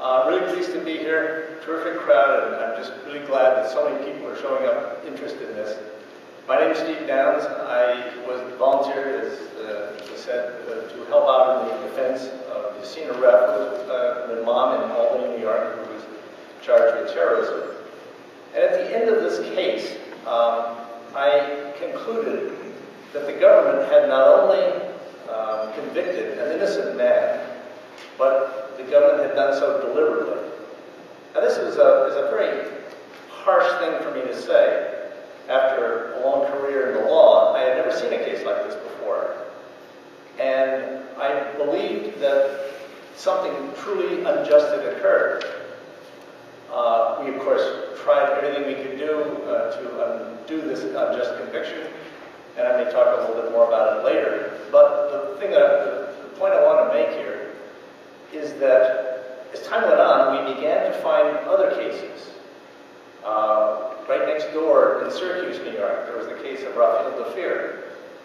Really pleased to be here. Terrific crowd, and I'm just really glad that so many people are showing up interested in this. My name is Steve Downs. I was volunteered, as was said, to help out in the defense of Yassine Aref, an imam in Albany, New York, who was charged with terrorism. And at the end of this case, I concluded that the government had not only convicted an innocent man, but the government had done so deliberately. Now this is a very harsh thing for me to say. After a long career in the law, I had never seen a case like this before. And I believed that something truly unjust had occurred. We, of course, tried everything we could do to undo this unjust conviction, and I may talk a little bit more about it later. But the point I want to make here is that as time went on, we began to find other cases. Right next door in Syracuse, New York, there was the case of Rafael Dafir.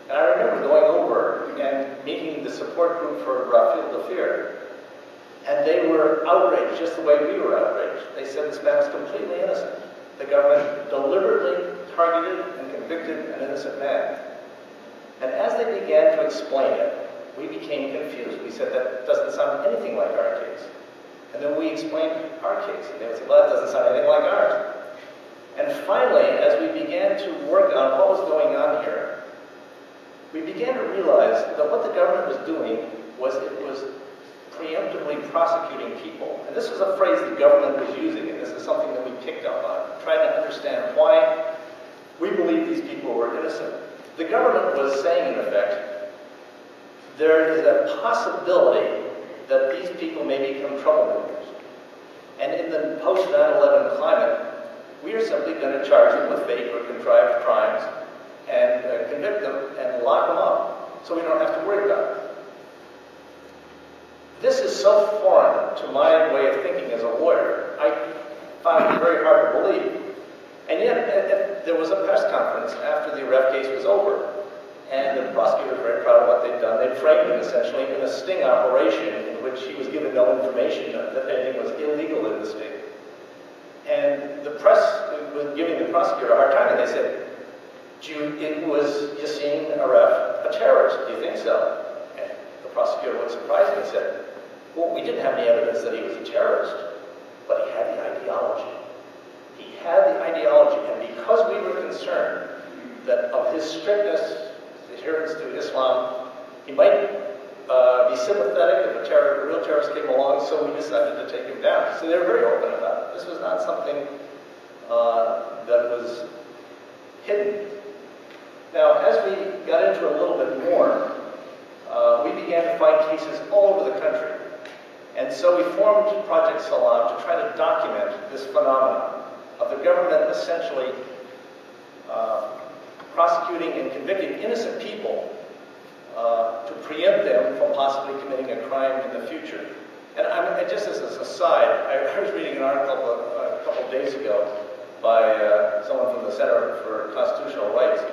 And I remember going over and meeting the support group for Rafael Dafir. And they were outraged just the way we were outraged. They said this man was completely innocent. The government deliberately targeted and convicted an innocent man. And as they began to explain it, we became confused. We said, that doesn't sound anything like our case. And then we explained our case, and they would say, well, that doesn't sound anything like ours. And finally, as we began to work on what was going on here, we began to realize that what the government was doing was it was preemptively prosecuting people. And this was a phrase the government was using, and this is something that we picked up on, trying to understand why we believe these people were innocent. The government was saying, in effect, there is a possibility that these people may become troublemakers. And in the post-9/11 climate, we are simply going to charge them with fake or contrived crimes and convict them and lock them up so we don't have to worry about it. This is so foreign to my way of thinking as a lawyer, I found it very hard to believe. And yet, there was a press conference after the Aref case was over, and the prosecutor was very proud of what they'd done. They'd framed him essentially in a sting operation in which he was given no information that anything was illegal in the state. And the press was giving the prosecutor a hard time, and they said, was Yassine Aref a terrorist? Do you think so? And the prosecutor was surprised and said, well, we didn't have any evidence that he was a terrorist, but he had the ideology. He had the ideology, and because we were concerned that of his strictness, his adherence to Islam, he might be sympathetic if a real terrorist came along, so we decided to take him down. So they were very open about it. This was not something that was hidden. Now, as we got into it a little bit more, we began to find cases all over the country. And so we formed Project Salam to try to document this phenomenon of the government essentially prosecuting and convicting innocent people to preempt them from possibly committing a crime in the future. And just as an aside, I was reading an article a couple of days ago by someone from the Center for Constitutional Rights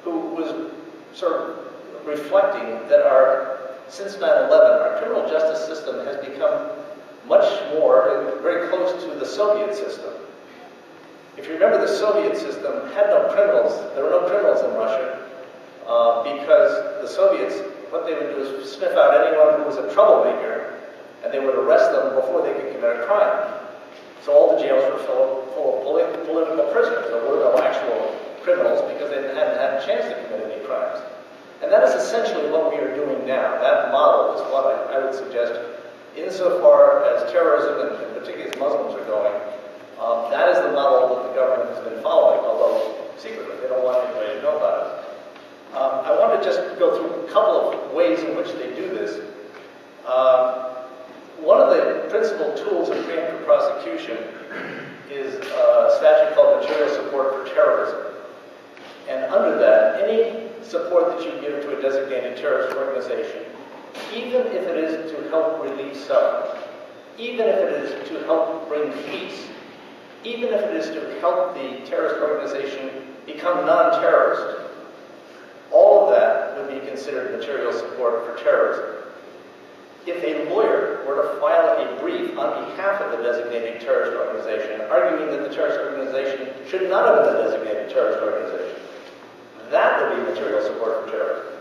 who was sort of reflecting that since 9/11, our criminal justice system has become much more, very close to the Soviet system. If you remember, the Soviet system had no criminals. There were no criminals in Russia. Because the Soviets, what they would do is sniff out anyone who was a troublemaker, and they would arrest them before they could commit a crime. So all the jails were full of political prisoners. There were no actual criminals because they hadn't had a chance to commit any crimes. And that is essentially what we are doing now. That model is what I would suggest, insofar as terrorism, and particularly as Muslims are going, that is the model that the government has been following, although secretly they don't want anybody to know about it. I want to just go through a couple of ways in which they do this. One of the principal tools of preemptive prosecution is a statute called material support for terrorism. And under that, any support that you give to a designated terrorist organization, even if it is to help relieve suffering, even if it is to help bring peace, even if it is to help the terrorist organization become non-terrorist, all of that would be considered material support for terrorism. If a lawyer were to file a brief on behalf behalf of the designated terrorist organization, arguing that the terrorist organization should not have been a designated terrorist organization. That would be material support for terrorism.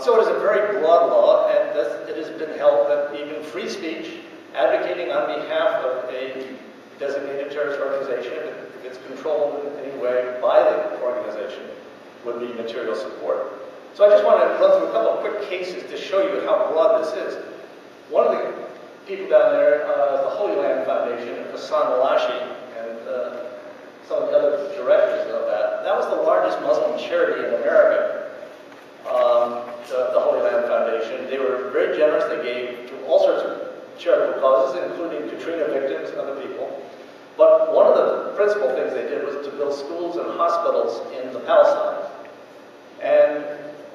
So it is a very broad law, and it has been held that even free speech, advocating on behalf of a designated terrorist organization, if it's controlled in any way by the organization, would be material support. So I just want to run through a couple of quick cases to show you how broad this is. One of the people down there is the Holy Land Foundation, Hassan Malashi, and some of the other directors of that. That was the largest Muslim charity in America, the Holy Land Foundation. They were very generous. They gave to all sorts of charitable causes, including Katrina victims and other people. But one of the principal things they did was to build schools and hospitals in the Palestine. And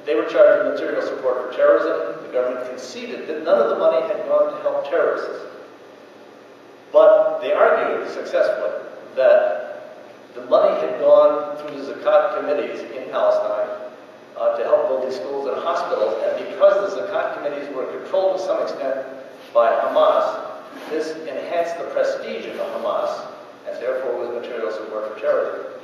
they were charged with material support for terrorism. The government conceded that none of the money had gone to help terrorists. But they argued successfully that the money had gone through the Zakat committees in Palestine to help build these schools and hospitals. And because the Zakat committees were controlled to some extent by Hamas, this enhanced the prestige of Hamas, and therefore was material support for terrorism.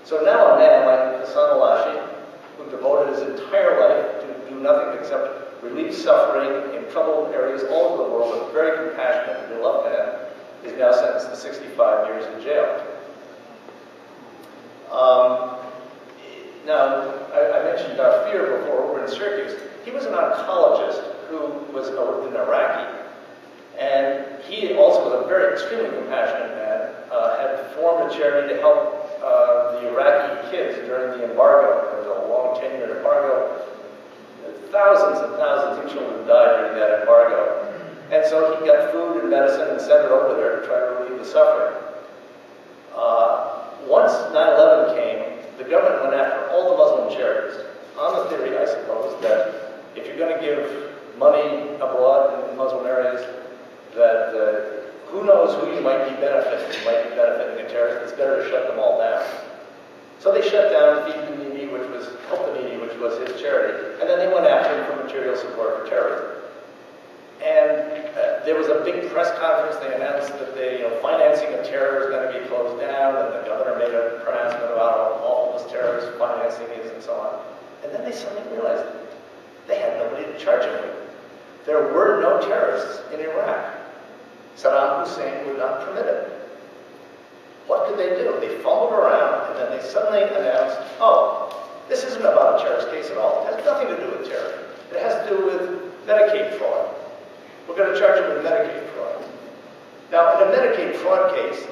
So now a man like Hassan Malashi, who devoted his entire life to do nothing except relieve suffering in troubled areas all over the world, a very compassionate and beloved man, is now sentenced to 65 years in jail. Now, I mentioned Darfur before, over in Syracuse. He was an oncologist who was an Iraqi, and he also was a very extremely compassionate man, had formed a charity to help the Iraqi kids during the embargo. There was a long 10-year embargo. Thousands and thousands of children died during that embargo. And so he got food and medicine and sent it over there to try to relieve the suffering. Once 9/11 came, the government went after all the Muslim charities, on the theory, I suppose, that if you're going to give money abroad in Muslim areas, that who knows who you might be benefiting. You might be benefiting a terrorist. It's better to shut them all down. So they shut down Feed the Needy, which was Help the Needy, which was his charity, and then they went after him for material support for terrorism. And there was a big press conference. They announced that the financing of terror is going to be closed down, and the governor made a pronouncement about how awful this terrorist financing is, and so on. And then they suddenly realized they had nobody to charge him with. There were no terrorists in Iraq. Saddam Hussein would not permit it. What could they do? They fumbled around, and then they suddenly announced, oh, this isn't about a terrorist case at all. It has nothing to do with terror. It has to do with Medicaid fraud. We're going to charge him with Medicaid fraud. Now, in a Medicaid fraud case,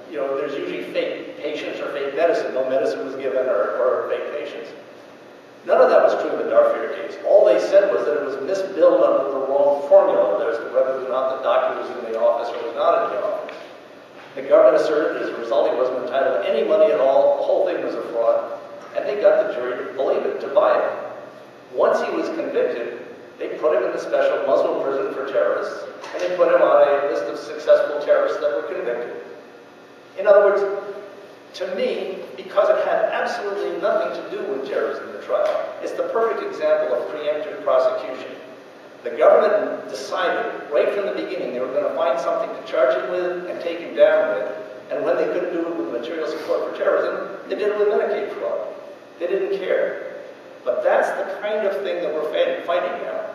there's usually fake patients or fake medicine. No medicine was given or fake patients. None of that was true in the Darfur case. All they said was that it was misbilled under the wrong formula as to whether or not the doctor was in the office or was not in the office. The government asserted that as a result he wasn't entitled to any money at all. The whole thing was a fraud. And they got the jury to believe it, to buy it. Once he was convicted, they put him in the special Muslim prison for terrorists, and they put him on a list of successful terrorists that were convicted. In other words, to me, because it had absolutely nothing to do with terrorism in the trial, it's the perfect example of preemptive prosecution. The government decided right from the beginning they were going to find something to charge him with and take him down with, and when they couldn't do it with material support for terrorism, they did it with Medicaid fraud. They didn't care. But that's the kind of thing that we're fighting now.